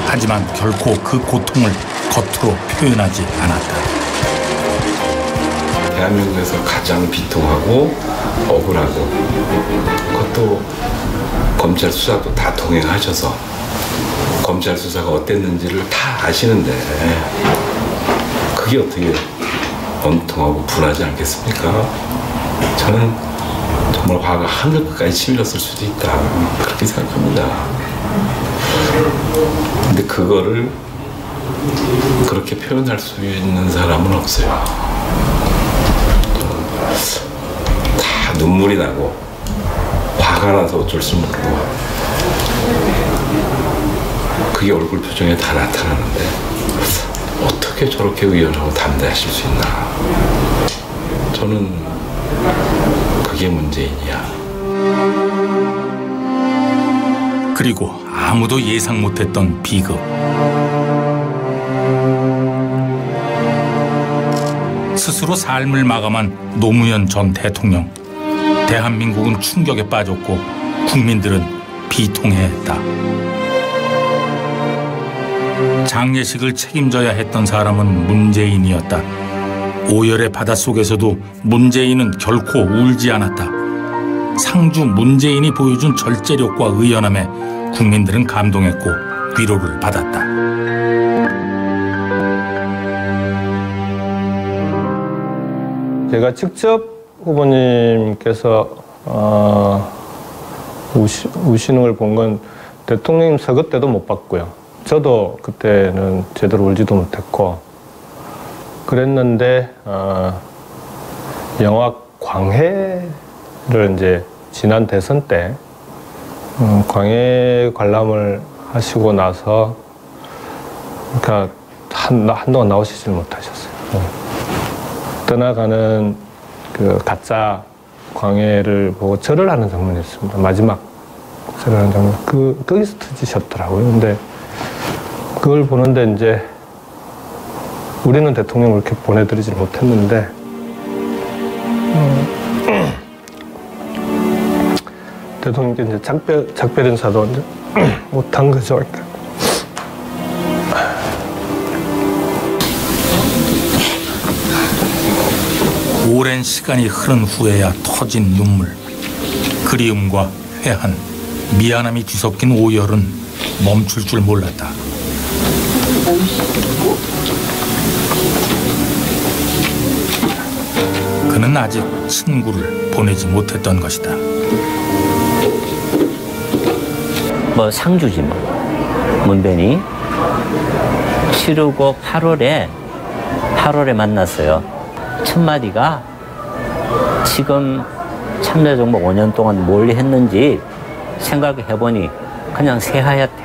S1: 하지만 결코 그 고통을 겉으로 표현하지 않았다.
S24: 대한민국에서 가장 비통하고 억울하고 그것도 검찰 수사도 다 동행하셔서 검찰 수사가 어땠는지를 다 아시는데 그게 어떻게 원통하고 분하지 않겠습니까? 저는 정말 화가 하늘 끝까지 치밀었을 수도 있다 그렇게 생각합니다. 근데 그거를 그렇게 표현할 수 있는 사람은 없어요. 다 눈물이 나고 화가 나서 어쩔 수 모르고 그게 얼굴 표정에 다 나타나는데 어떻게 저렇게 의연하고 담대하실 수 있나. 저는 그게 문재인이야.
S1: 그리고 아무도 예상 못했던 비극. 스스로 삶을 마감한 노무현 전 대통령. 대한민국은 충격에 빠졌고 국민들은 비통해했다. 장례식을 책임져야 했던 사람은 문재인이었다. 오열의 바닷속에서도 문재인은 결코 울지 않았다. 상주 문재인이 보여준 절제력과 의연함에 국민들은 감동했고 위로를 받았다.
S3: 제가 직접 후보님께서 우시는 걸 본 건 대통령님 서거 때도 못 봤고요. 저도 그때는 제대로 울지도 못했고 그랬는데 영화 광해를 이제 지난 대선 때 광해 관람을 하시고 나서 그러니까 한동안 나오시질 못하셨어요. 떠나가는 그 가짜 광해를 보고 절을 하는 장면이 있습니다. 마지막 절을 하는 장면. 거기서 터지셨더라고요. 근데 그걸 보는데 이제 우리는 대통령을 그렇게 보내드리지 못했는데 대통령께 이제 작별 인사도 이제 못한 거죠.
S1: 오랜 시간이 흐른 후에야 터진 눈물. 그리움과 회한, 미안함이 뒤섞인 오열은 멈출 줄 몰랐다. 그는 아직 친구를 보내지 못했던 것이다.
S4: 뭐 상주지 뭐. 문변이 치르고 8월에 만났어요. 첫 마디가 지금 참여정부 5년 동안 뭘 했는지 생각해보니 그냥 새하얗대요.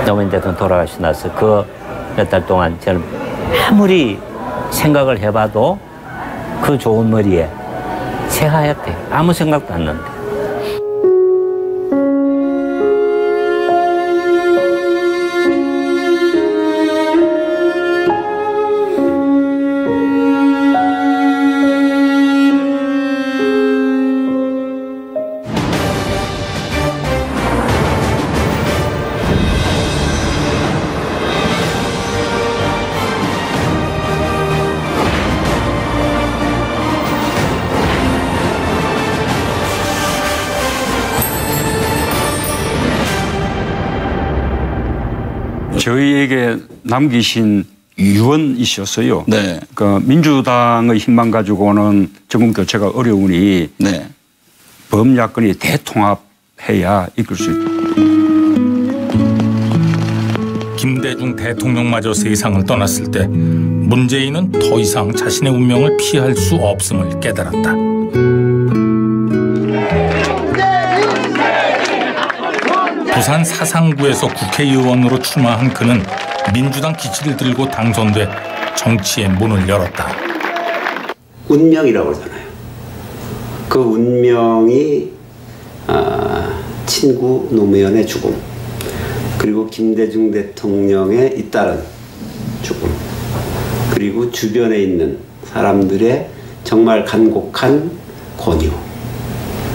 S4: 노무현 대통령 돌아가시고 나서 그 몇 달 동안 저는 아무리 생각을 해봐도 그 좋은 머리에 새하얗대요. 아무 생각도 안 난대.
S15: 저희에게 남기신 유언이셨어요.
S9: 네.
S15: 그러니까 민주당의 힘만 가지고는 정권 교체가 어려우니
S9: 네.
S15: 범야권이 대통합해야 이끌 수 있다.
S1: 김대중 대통령마저 세상을 떠났을 때 문재인은 더 이상 자신의 운명을 피할 수 없음을 깨달았다. 부산 사상구에서 국회의원으로 출마한 그는 민주당 기치를 들고 당선돼 정치의 문을 열었다.
S11: 운명이라고 하잖아요. 그 운명이 친구 노무현의 죽음, 그리고 김대중 대통령의 잇따른 죽음, 그리고 주변에 있는 사람들의 정말 간곡한 권유,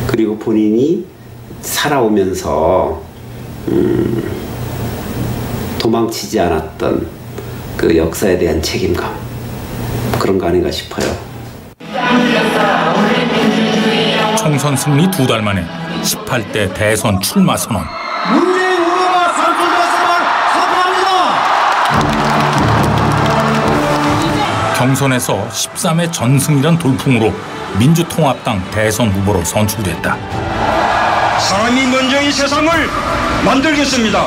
S11: 그리고 본인이 살아오면서 도망치지 않았던 그 역사에 대한 책임감, 그런 거 아닌가 싶어요.
S1: 총선 승리 2달 만에 18대 대선 출마 선언.
S12: 문재인 후보가 당선되었음을 선포합니다.
S1: 경선에서 13회 전승이란 돌풍으로 민주통합당 대선 후보로 선출됐다.
S12: 사람이 먼저 이 세상을 만들겠습니다.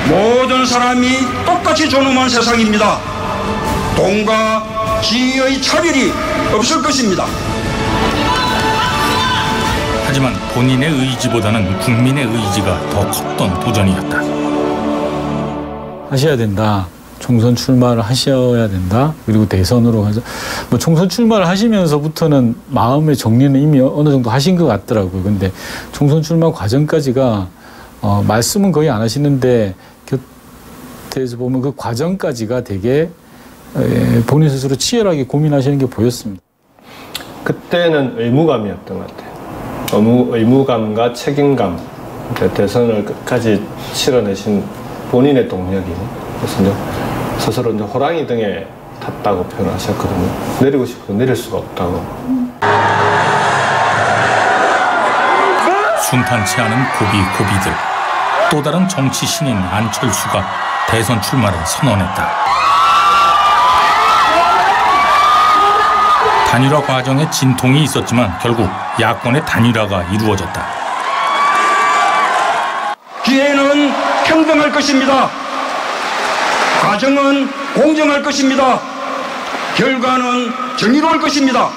S12: 모든 사람이 똑같이 존엄한 세상입니다. 돈과 지위의 차별이 없을 것입니다.
S1: 하지만 본인의 의지보다는 국민의 의지가 더 컸던 도전이었다.
S9: 하셔야 된다. 총선 출마를 하셔야 된다. 그리고 대선으로 가자. 뭐 총선 출마를 하시면서부터는 마음의 정리는 이미 어느 정도 하신 것 같더라고요. 근데 총선 출마 과정까지가 말씀은 거의 안 하시는데 곁에서 보면 그 과정까지가 되게 본인 스스로 치열하게 고민하시는 게 보였습니다.
S3: 그때는 의무감이었던 것 같아요. 의무감과 책임감. 대선을 끝까지 치러내신 본인의 동력이. 그래서 이제 스스로 이제 호랑이 등에 탔다고 표현하셨거든요. 내리고 싶어도 내릴 수가 없다고.
S1: 순탄치 않은 고비들. 또 다른 정치 신인 안철수가 대선 출마를 선언했다. 단일화 과정에 진통이 있었지만 결국 야권의 단일화가 이루어졌다.
S12: 기회는 평등할 것입니다. 과정은 공정할 것입니다. 결과는 정의로울 것입니다.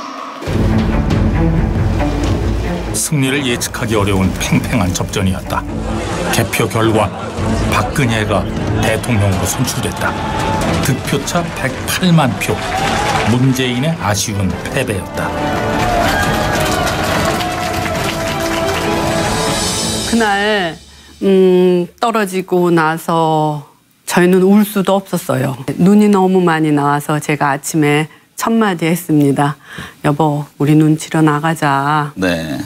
S1: 승리를 예측하기 어려운 팽팽한 접전이었다. 개표 결과 박근혜가 대통령으로 선출됐다. 득표차 108만 표. 문재인의 아쉬운 패배였다.
S13: 그날 떨어지고 나서 저희는 울 수도 없었어요. 눈이 너무 많이 나와서 제가 아침에 첫 마디 했습니다. 여보, 우리 눈 치러 나가자.
S14: 네.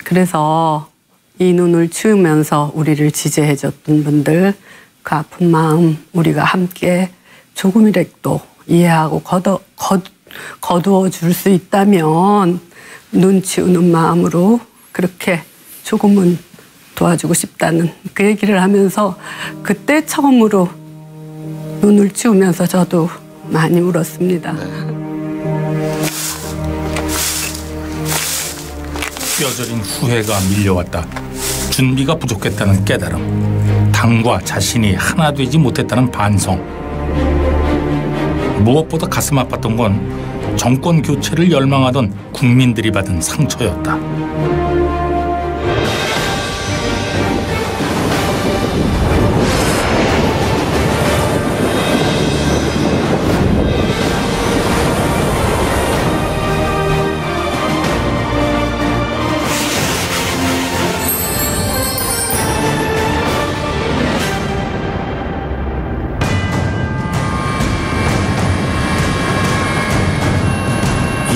S13: 그래서 이 눈을 치우면서 우리를 지지해줬던 분들 그 아픈 마음 우리가 함께 조금이라도 이해하고 거두어 줄 수 있다면 눈 치우는 마음으로 그렇게 조금은 도와주고 싶다는 그 얘기를 하면서 그때 처음으로 눈을 치우면서 저도 많이 울었습니다.
S1: 뼈저린 후회가 밀려왔다. 준비가 부족했다는 깨달음. 당과 자신이 하나 되지 못했다는 반성. 무엇보다 가슴 아팠던 건 정권 교체를 열망하던 국민들이 받은 상처였다.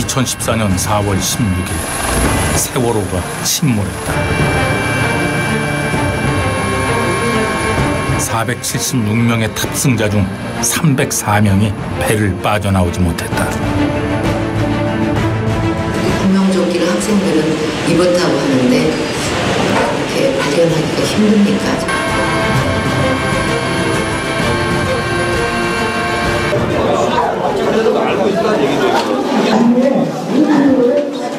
S1: (2014년 4월 16일) 세월호가 침몰했다. 476명의 탑승자 중 304명이 배를 빠져나오지 못했다.
S16: 구명조끼를 학생들은 입었다고 하는데 그렇게 발견하기가 힘듭니까?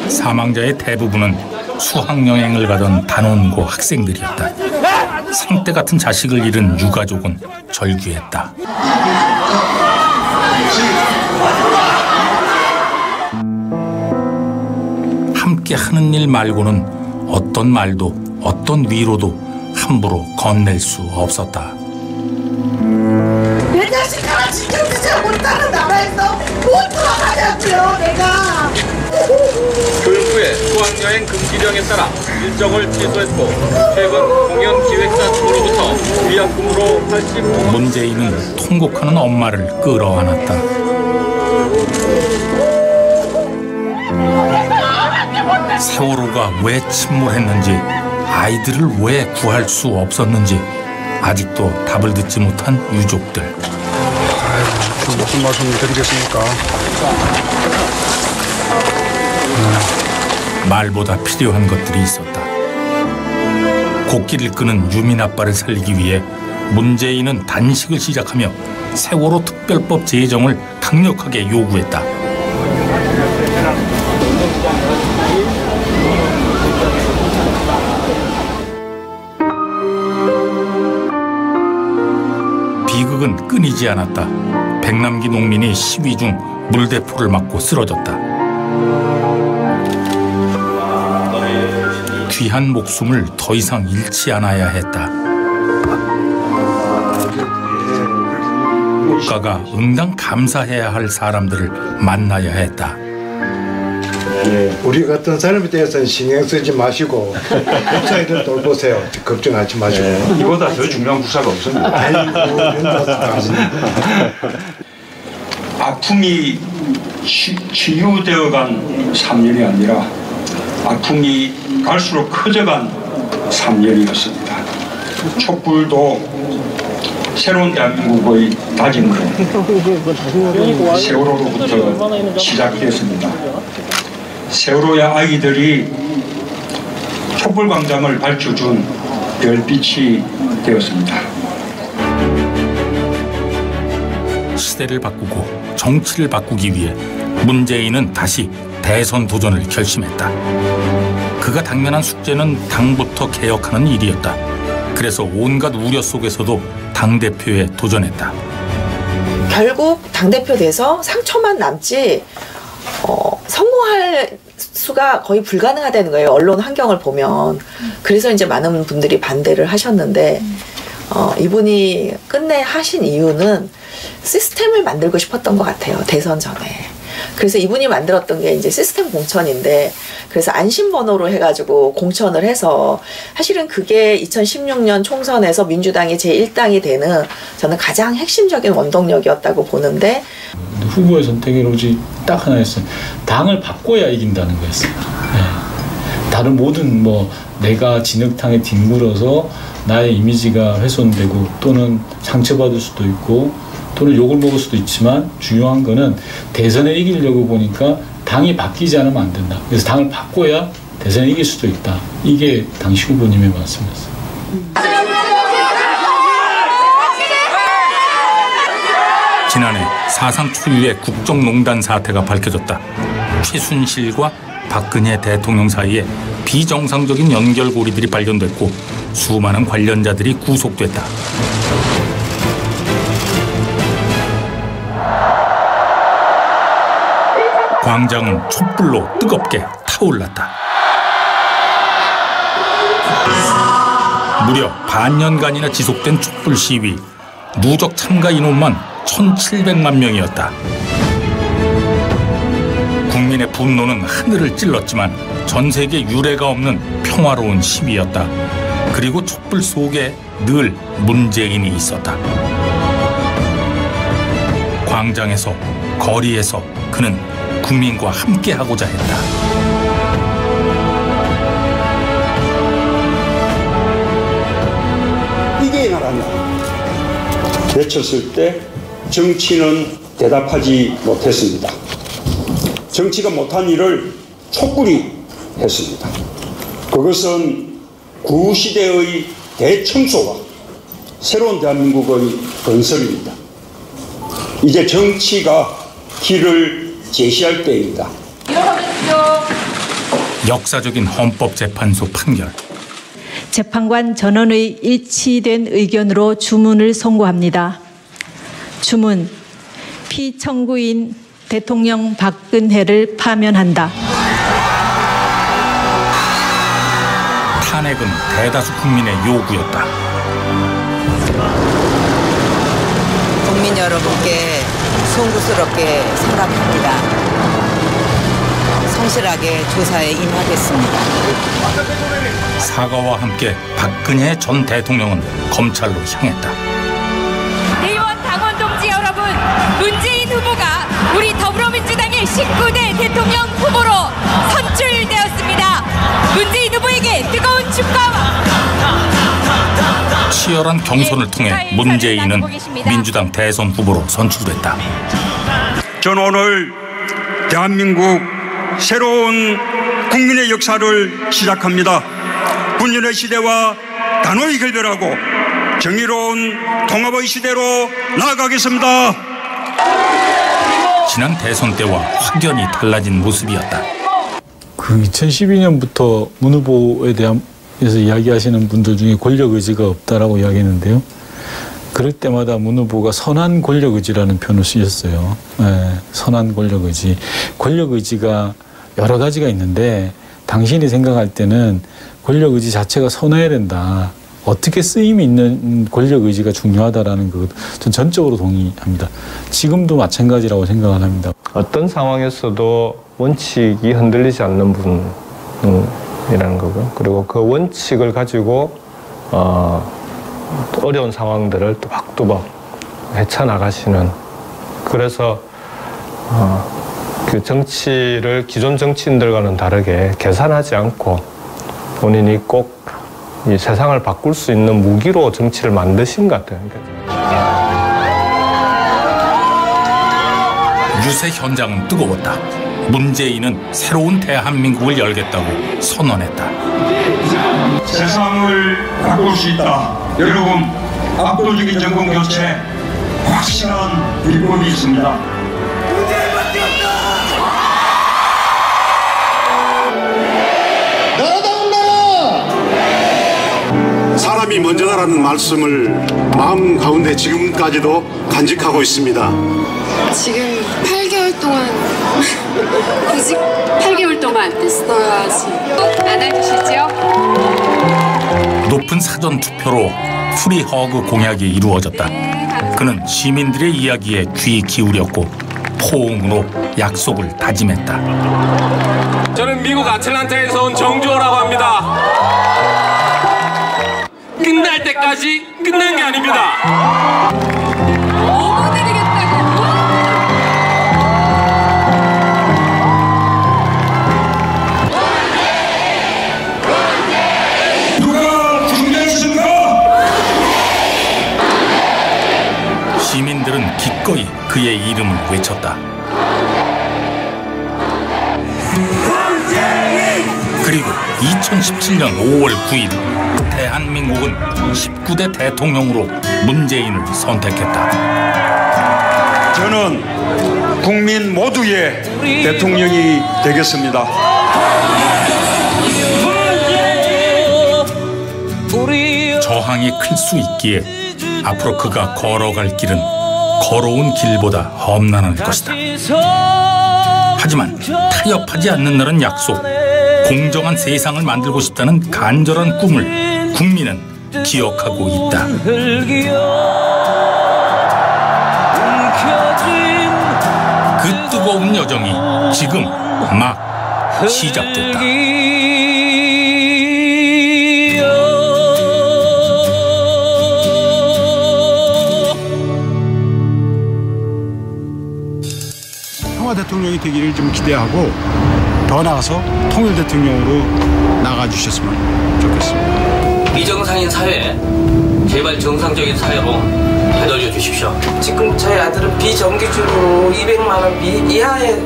S1: 사망자의 대부분은 수학여행을 가던 단원고 학생들이었다. 생떼 같은 자식을 잃은 유가족은 절규했다. 함께 하는 일 말고는 어떤 말도 어떤 위로도 함부로 건넬 수 없었다.
S17: 내 자식 하나 지켜주지 못하는 나라에서 못 들어가냐고요, 내가.
S22: 교육부의 수학여행 금지령에 따라 일정을 취소했고 최근 공연기획사 측으로부터 위약금으로 85만
S1: 문재인은 통곡하는 엄마를 끌어안았다. 세월호가 왜 침몰했는지, 아이들을 왜 구할 수 없었는지 아직도 답을 듣지 못한 유족들.
S26: 무슨 말씀 드리겠습니까?
S1: 말보다 필요한 것들이 있었다. 곡기를 끄는 유민 아빠를 살리기 위해 문재인은 단식을 시작하며 세월호 특별법 제정을 강력하게 요구했다. 비극은 끊이지 않았다. 백남기 농민이 시위 중 물대포를 맞고 쓰러졌다. 귀한 목숨을 더 이상 잃지 않아야 했다. 국가가 응당 감사해야 할 사람들을 만나야 했다.
S10: 우리 같은 사람에 대해서는 신경 쓰지 마시고 국사일을 돌보세요. 걱정하지 마시고.
S12: 이보다 더 중요한 국사가 없습니다. 아픔이 치유되어간 3년이 아니라 아픔이 갈수록 커져간 3년이었습니다. 촛불도 새로운 대한민국의 다짐으로 세월호로부터 시작되었습니다. 세월호의 아이들이 촛불광장을 밝혀준 별빛이 되었습니다.
S1: 시대를 바꾸고 정치를 바꾸기 위해 문재인은 다시 대선 도전을 결심했다. 그가 당면한 숙제는 당부터 개혁하는 일이었다. 그래서 온갖 우려 속에서도 당대표에 도전했다.
S23: 결국 당대표 돼서 상처만 남지 성공할 수가 거의 불가능하다는 거예요. 언론 환경을 보면. 그래서 이제 많은 분들이 반대를 하셨는데 이분이 끝내 하신 이유는 시스템을 만들고 싶었던 것 같아요. 대선 전에. 그래서 이분이 만들었던 게 이제 시스템 공천인데, 그래서 안심번호로 해가지고 공천을 해서 사실은 그게 2016년 총선에서 민주당이 제1당이 되는 저는 가장 핵심적인 원동력이었다고 보는데,
S9: 후보의 선택의 로직이 딱 하나였어요. 당을 바꿔야 이긴다는 거였어요. 네. 다른 모든 내가 진흙탕에 뒹굴어서 나의 이미지가 훼손되고 또는 상처받을 수도 있고 또는 욕을 먹을 수도 있지만 중요한 거는 대선에 이기려고 보니까 당이 바뀌지 않으면 안 된다. 그래서 당을 바꿔야 대선에 이길 수도 있다. 이게 당시 후보님의 말씀이었어요.
S1: 지난해 사상 초유의 국정농단 사태가 밝혀졌다. 최순실과 박근혜 대통령 사이에 비정상적인 연결고리들이 발견됐고 수많은 관련자들이 구속됐다. 광장은 촛불로 뜨겁게 타올랐다. 무려 반년간이나 지속된 촛불 시위, 누적 참가 인원만 1,700만 명이었다. 국민의 분노는 하늘을 찔렀지만 전 세계 유례가 없는 평화로운 시위였다. 그리고 촛불 속에 늘 문재인이 있었다. 광장에서, 거리에서 그는 국민과 함께하고자 했다.
S12: 이게 나라냐 외쳤을 때 정치는 대답하지 못했습니다. 정치가 못한 일을 촛불이 했습니다. 그것은 구시대의 대청소와 새로운 대한민국의 건설입니다. 이제 정치가 길을 제시할 때입니다.
S1: 역사적인 헌법재판소 판결.
S14: 재판관 전원의 일치된 의견으로 주문을 선고합니다. 주문, 피청구인 대통령 박근혜를 파면한다.
S1: 탄핵은 대다수 국민의 요구였다.
S18: 국민 여러분께 송구스럽게 생각합니다. 성실하게 조사에 임하겠습니다.
S1: 사과와 함께 박근혜 전 대통령은 검찰로 향했다.
S6: 대의원 당원 동지 여러분, 문재인 후보가 우리 더불어민주당의 19대 대통령 후보로 선출되었습니다. 문재인 후보에게 뜨거운 축하와
S1: 치열한 경선을 통해 문재인은 민주당 대선 후보로 선출됐다.
S12: 저는 오늘 대한민국 새로운 국민의 역사를 시작합니다. 분열의 시대와 단호히 결별하고 정의로운 통합의 시대로 나아가겠습니다.
S1: 지난 대선 때와 확연히 달라진 모습이었다.
S9: 그 2012년부터 문 후보에 대해서 이야기하시는 분들 중에 권력 의지가 없다라고 이야기했는데요. 그럴 때마다 문 후보가 선한 권력 의지라는 표현을 쓰셨어요. 네, 선한 권력 의지. 권력 의지가 여러 가지가 있는데 당신이 생각할 때는 권력 의지 자체가 선해야 된다. 어떻게 쓰임이 있는 권력 의지가 중요하다라는 것 전 전적으로 동의합니다. 지금도 마찬가지라고 생각을 합니다.
S3: 어떤 상황에서도 원칙이 흔들리지 않는 분이라는 거고요. 그리고 그 원칙을 가지고 어려운 상황들을 또박또박 헤쳐나가시는, 그래서 그 정치를 기존 정치인들과는 다르게 계산하지 않고 본인이 꼭 이 세상을 바꿀 수 있는 무기로 정치를 만드신 것 같아요.
S1: 유세 현장은 뜨거웠다. 문재인은 새로운 대한민국을 열겠다고 선언했다.
S12: 세상을 바꿀 수 있다. 여러분, 압도적인 정권 교체, 확실한 비법이 있습니다.
S2: 사람이 먼저다라는 말씀을 마음 가운데 지금까지도 간직하고 있습니다.
S7: 지금 8개월 동안 굳이 8개월 동안 됐어야지. 꼭 안아주시죠.
S1: 높은 사전 투표로 프리허그 공약이 이루어졌다. 그는 시민들의 이야기에 귀 기울였고 포옹으로 약속을 다짐했다.
S22: 저는 미국 아틀란타에서 온 정주호라고 합니다. 끝날 때까지 끝난 게 아닙니다.
S12: 누가 준비했습니까?
S1: 시민들은 기꺼이 그의 이름을 외쳤다. 그리고 2017년 5월 9일 대한민국은 19대 대통령으로 문재인을 선택했다.
S12: 저는 국민 모두의 대통령이 되겠습니다.
S1: 저항이 클 수 있기에 앞으로 그가 걸어갈 길은 걸어온 길보다 험난할 것이다. 하지만 타협하지 않는다는 약속, 공정한 세상을 만들고 싶다는 간절한 꿈을 국민은 기억하고 있다. 그 뜨거운 여정이 지금 막 시작됐다.
S10: 평화 대통령이 되기를 좀 기대하고 더 나아가서 통일 대통령으로 나가주셨으면 좋겠습니다.
S22: 비정상인 사회, 제발 정상적인 사회로 되돌려 주십시오.
S19: 지금 저희 아들은 비정규직으로 200만 원 이하의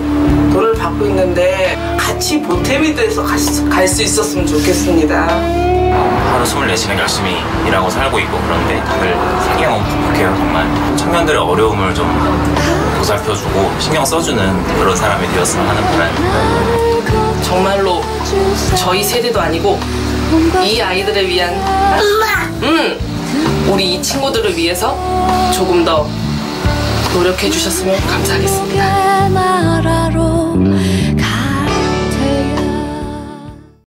S19: 돈을 받고 있는데 같이 보탬이 돼서 갈 수 있었으면 좋겠습니다.
S22: 하루 24시간 열심히 일하고 살고 있고 그런데 다들 살기가 너무 바쁘게요. 정말 청년들의 어려움을 좀 보살펴주고 신경 써주는 그런 사람이 되었으면 하는 바람입니다.
S19: 정말로 저희 세대도 아니고 이 아이들을 위한 우리 이 친구들을 위해서 조금 더 노력해 주셨으면 감사하겠습니다.